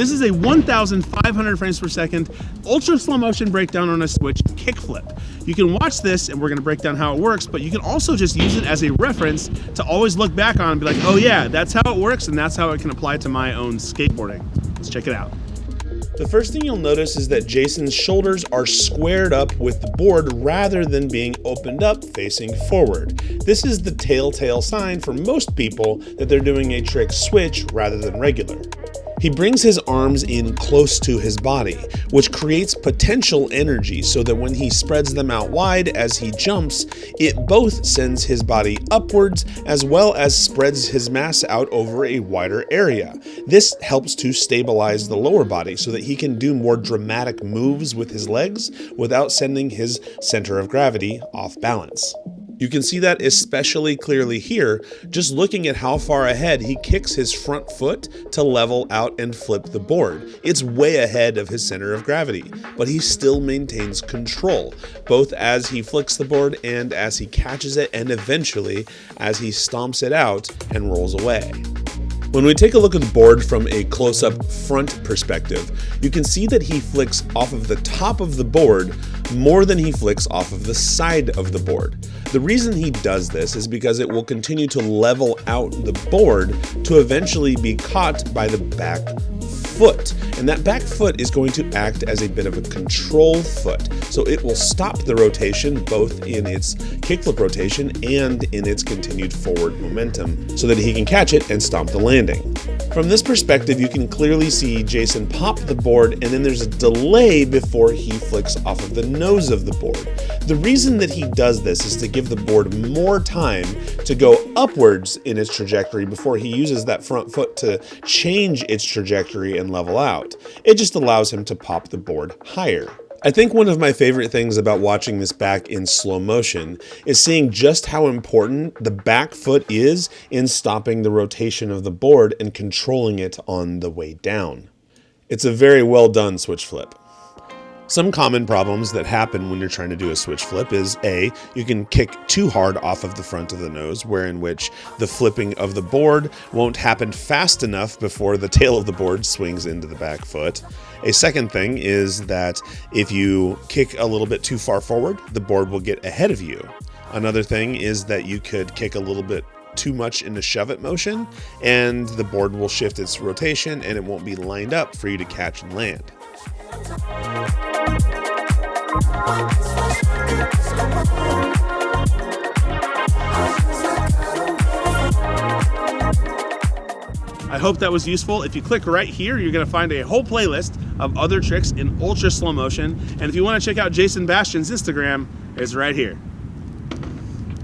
This is a 1,500 frames per second ultra slow motion breakdown on a Switch kickflip. You can watch this and we're gonna break down how it works, but you can also just use it as a reference to always look back on and be like, oh yeah, that's how it works and that's how it can apply to my own skateboarding. Let's check it out. The first thing you'll notice is that Jason's shoulders are squared up with the board rather than being opened up facing forward. This is the telltale sign for most people that they're doing a trick switch rather than regular. He brings his arms in close to his body, which creates potential energy so that when he spreads them out wide as he jumps, it both sends his body upwards as well as spreads his mass out over a wider area. This helps to stabilize the lower body so that he can do more dramatic moves with his legs without sending his center of gravity off balance. You can see that especially clearly here, just looking at how far ahead he kicks his front foot to level out and flip the board. It's way ahead of his center of gravity, but he still maintains control, both as he flicks the board and as he catches it, and eventually as he stomps it out and rolls away. When we take a look at the board from a close-up front perspective, you can see that he flicks off of the top of the board more than he flicks off of the side of the board. The reason he does this is because it will continue to level out the board to eventually be caught by the back foot. And that back foot is going to act as a bit of a control foot. So it will stop the rotation both in its kickflip rotation and in its continued forward momentum so that he can catch it and stomp the landing. From this perspective, you can clearly see Jason pop the board and then there's a delay before he flicks off of the nose of the board. The reason that he does this is to give the board more time to go upwards in its trajectory before he uses that front foot to change its trajectory and level out. It just allows him to pop the board higher. I think one of my favorite things about watching this back in slow motion is seeing just how important the back foot is in stopping the rotation of the board and controlling it on the way down. It's a very well done switch flip. Some common problems that happen when you're trying to do a switch flip is A, you can kick too hard off of the front of the nose, wherein which the flipping of the board won't happen fast enough before the tail of the board swings into the back foot. A second thing is that if you kick a little bit too far forward, the board will get ahead of you. Another thing is that you could kick a little bit too much in a shove-it motion, and the board will shift its rotation and it won't be lined up for you to catch and land. I hope that was useful. If you click right here, you're going to find a whole playlist of other tricks in ultra slow motion. And if you want to check out Jason Bastian's Instagram, it's right here.